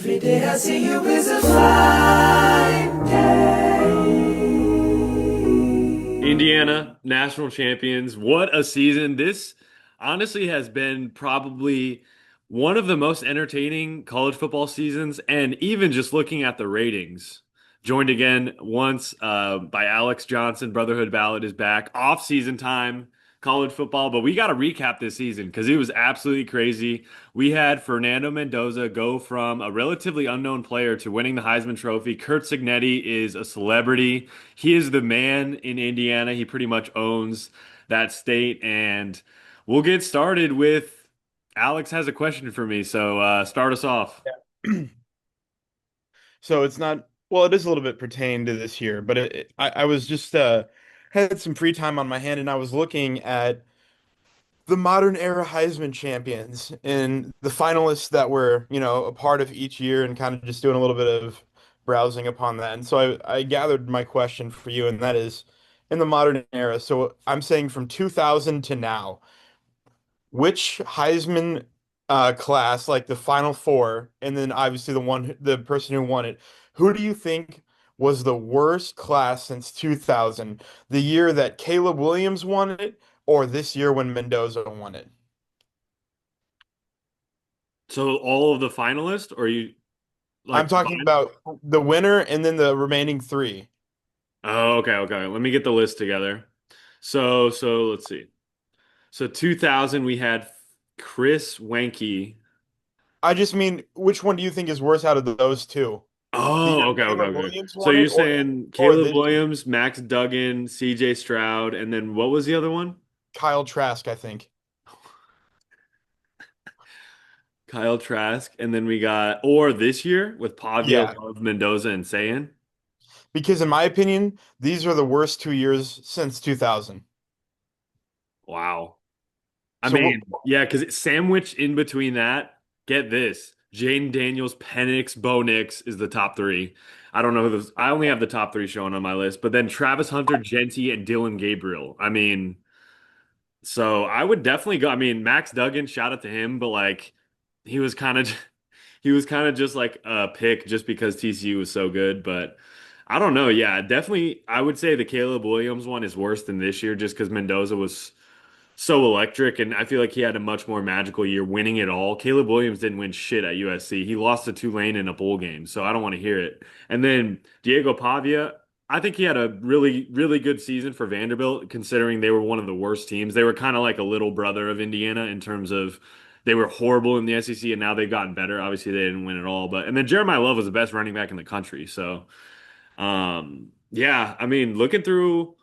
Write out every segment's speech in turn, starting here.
Every day I see you is a fine day. Indiana, national champions. What a season. This honestly has been probably one of the most entertaining college football seasons. And even just looking at the ratings, joined again once by Alex Johnson. Brotherhood Ballad is back. Off season time, college football. But we got to recap this season because it was absolutely crazy. We had Fernando Mendoza go from a relatively unknown player to winning the Heisman Trophy. Kurt Signetti is a celebrity. He is the man in Indiana. He pretty much owns that state. And we'll get started with Alex has a question for me. So start us off. Yeah. So it's not, well, it is a little bit pertained to this year, but I was just had some free time on my hand and I was looking at the modern era Heisman champions and the finalists that were, a part of each year and kind of just doing a little bit of browsing upon that. And so I gathered my question for you, and that is in the modern era. So I'm saying from 2000 to now, which Heisman class, like the final four, and then obviously the person who won it, who do you think was the worst class since 2000? The year that Caleb Williams won it, or this year when Mendoza won it? So all of the finalists, or you I'm like talking combined? about the winner and then the remaining three. Oh, okay, okay. Let me get the list together. So let's see. So 2000 we had Chris Wenke. I just mean, which one do you think is worse out of those two? The year Oh, okay, okay, Caleb okay. Williams So won you're it, saying or Caleb this year? Williams, Max Duggan, CJ Stroud, and then what was the other one? Kyle Trask, I think. Kyle Trask, and then we got or this year with Pavia, Yeah, Love, Mendoza, and Sayan. because in my opinion, these are the worst 2 years since 2000. Wow. I So what? mean, yeah, because it's sandwiched in between that. Get this. Jaden Daniels, Penix, Bo Nix is the top three. I don't know who those. I only have the top three showing on my list, but then Travis Hunter, Genty, and Dylan Gabriel. I mean, so I would definitely go. I mean, Max Duggan, shout out to him, but like he was kind of he was kind of just like a pick just because TCU was so good. But I don't know. Yeah, definitely. I would say the Caleb Williams one is worse than this year just because Mendoza was so electric, and I feel like he had a much more magical year winning it all. Caleb Williams didn't win shit at USC. He lost to Tulane in a bowl game, so I don't want to hear it. And then Diego Pavia, I think he had a really, really good season for Vanderbilt, considering they were one of the worst teams. They were kind of like a little brother of Indiana in terms of they were horrible in the SEC, and now they've gotten better. Obviously, they didn't win it all, but and then Jeremiah Love was the best running back in the country. So, yeah, I mean, looking through.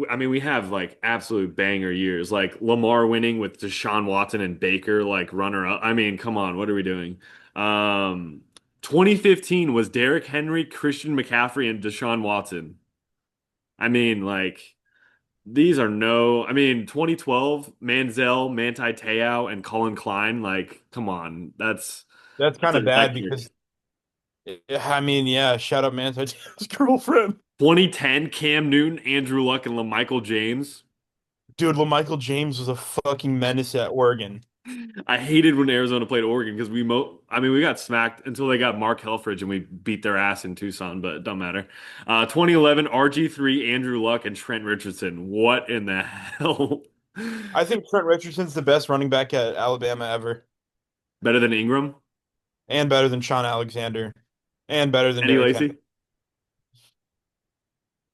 I mean, we have like absolute banger years, like Lamar winning with Deshaun Watson and Baker, like runner up. I mean, come on, what are we doing? Um, 2015 was Derrick Henry, Christian McCaffrey, and Deshaun Watson. I mean, like these are no. I mean, 2012 Manziel, Manti Te'o, and Colin Klein. Like, come on, That's that's kind of bad electric. because I mean, yeah, shout out Manti Te'o's girlfriend. 2010 Cam Newton, Andrew Luck, and LaMichael James. Dude, LaMichael James was a fucking menace at Oregon. I hated when Arizona played Oregon because I mean we got smacked until they got Mark Helfrich and we beat their ass in Tucson, but it don't matter. 2011 RG3, Andrew Luck, and Trent Richardson. What in the hell? I think Trent Richardson's the best running back at Alabama ever, Better than Ingram? and better than Sean Alexander, and better than Eddie Derrick Henry. Lacy?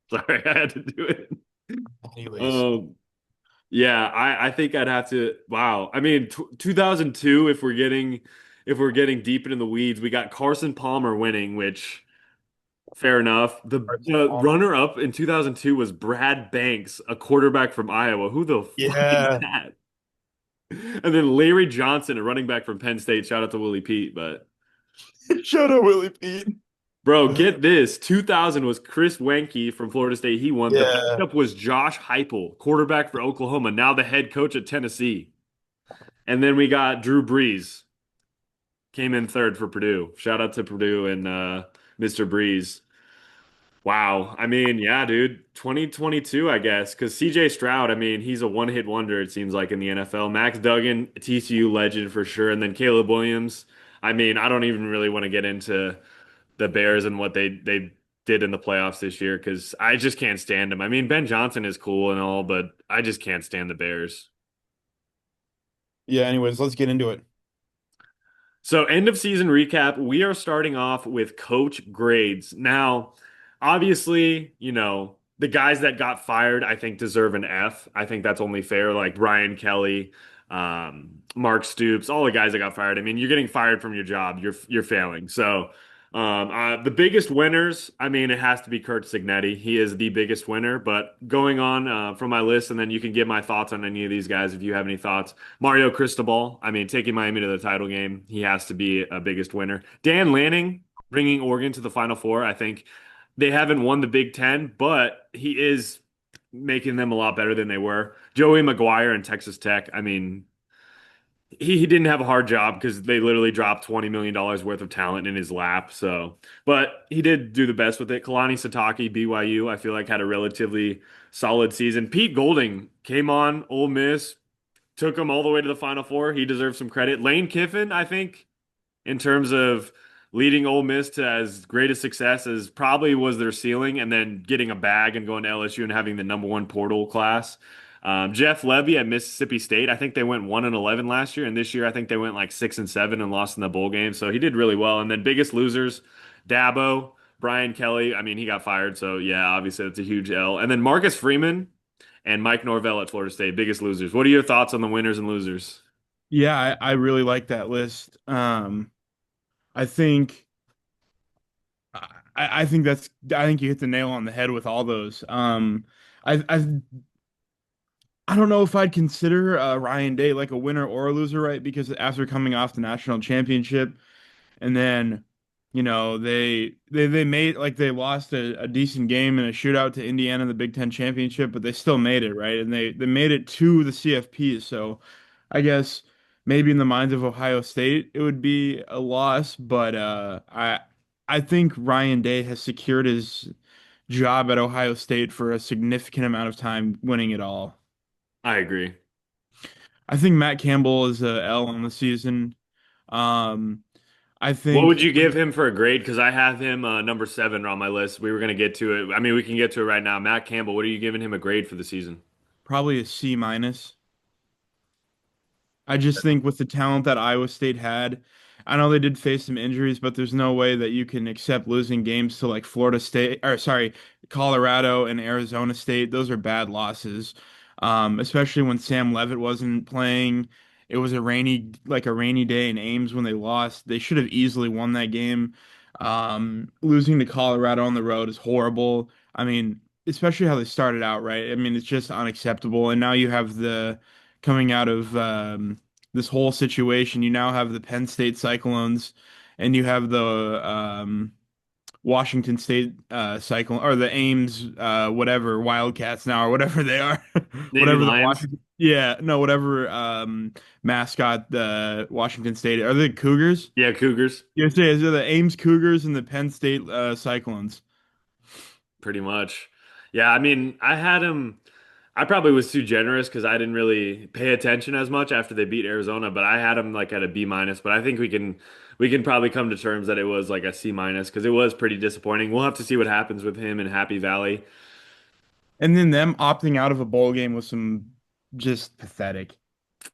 Sorry, I had to do it. Anyways, Um, yeah, I think I'd have to. Wow, I mean, t 2002. If we're getting deep into the weeds, we got Carson Palmer winning, which. Fair enough. Carson The Palmer. runner-up in 2002 was Brad Banks, a quarterback from Iowa. Who the fuck is Yeah. that? And then Larry Johnson, a running back from Penn State. Shout out to Willie Pete. But Shout out Willie Pete. bro, get this. 2000 was Chris Wenke from Florida State. He won. The Yeah. backup was Josh Heupel, quarterback for Oklahoma, now the head coach at Tennessee. And then we got Drew Brees, came in third for Purdue. Shout out to Purdue and Mr. Brees. Wow. I mean, yeah, dude. 2022, I guess, because CJ Stroud, I mean, he's a one-hit wonder, it seems like, in the NFL. Max Duggan, TCU legend for sure. And then Caleb Williams. I mean, I don't even really want to get into the Bears and what they did in the playoffs this year because I just can't stand them. I mean, Ben Johnson is cool and all, but I just can't stand the Bears. Yeah, anyways, let's get into it. So, end of season recap, we are starting off with coach grades. Now, obviously, the guys that got fired, I think deserve an F. I think that's only fair. Like Brian Kelly, Mark Stoops, all the guys that got fired. I mean, you're getting fired from your job. You're failing. So, the biggest winners, I mean, it has to be Kurt Signetti. He is the biggest winner. But going on from my list, and then you can give my thoughts on any of these guys if you have any thoughts. Mario Cristobal, I mean, taking Miami to the title game, he has to be a biggest winner. Dan Lanning, bringing Oregon to the Final Four. I think they haven't won the Big Ten, but he is making them a lot better than they were. Joey McGuire and Texas Tech, I mean, he didn't have a hard job because they literally dropped $20 million worth of talent in his lap. So, but he did do the best with it. Kalani Sitake, BYU, I feel like had a relatively solid season. Pete Golding came on Ole Miss, took him all the way to the Final Four. He deserves some credit. Lane Kiffin, I think, in terms of leading Ole Miss to as great a success as probably was their ceiling, and then getting a bag and going to LSU and having the number one portal class. Jeff Levy at Mississippi State, I think they went 1-11 last year, and this year I think they went like 6-7 and lost in the bowl game. So he did really well. And then biggest losers, Dabo, Brian Kelly. I mean, he got fired, so yeah, obviously that's a huge L. And then Marcus Freeman and Mike Norvell at Florida State, biggest losers. What are your thoughts on the winners and losers? Yeah, I really like that list. I think I think I think you hit the nail on the head with all those. I don't know if I'd consider Ryan Day like a winner or a loser, right? Because after coming off the national championship, and then they made like they lost a decent game in a shootout to Indiana in the Big Ten championship, but they still made it, right? And they made it to the CFP. So I guess maybe in the minds of Ohio State it would be a loss, but I think Ryan Day has secured his job at Ohio State for a significant amount of time, winning it all. I agree. I think Matt Campbell is a L on the season. Um, I What would think you give him for a grade? Because I have him number seven on my list. We were going to get to it. I mean, we can get to it right now. Matt Campbell, what are you giving him a grade for the season? probably a C minus. I just think with the talent that Iowa State had, I know they did face some injuries, but there's no way that you can accept losing games to like Florida State, or sorry, Colorado and Arizona State. Those are bad losses. Especially when Sam Levitt wasn't playing. It was like a rainy day in Ames when they lost. They should have easily won that game. Losing to Colorado on the road is horrible. I mean, especially how they started out, right? I mean, it's just unacceptable. And now you have the coming out of this whole situation. You now have the Penn State Cyclones, and you have the Washington State Cyclone or the Ames whatever Wildcats now or whatever they are, Navy whatever the Lions? Washington. Yeah, no, whatever mascot the Washington State are the Cougars. Yeah, Cougars, Yes, yeah, so the Ames Cougars and the Penn State Cyclones. pretty much. Yeah, I mean, I had him. I probably was too generous because I didn't really pay attention as much after they beat Arizona, but I had him like at a B minus. But I think we can probably come to terms that it was like a C minus because it was pretty disappointing. We'll have to see what happens with him in Happy Valley. And then them opting out of a bowl game was some just pathetic.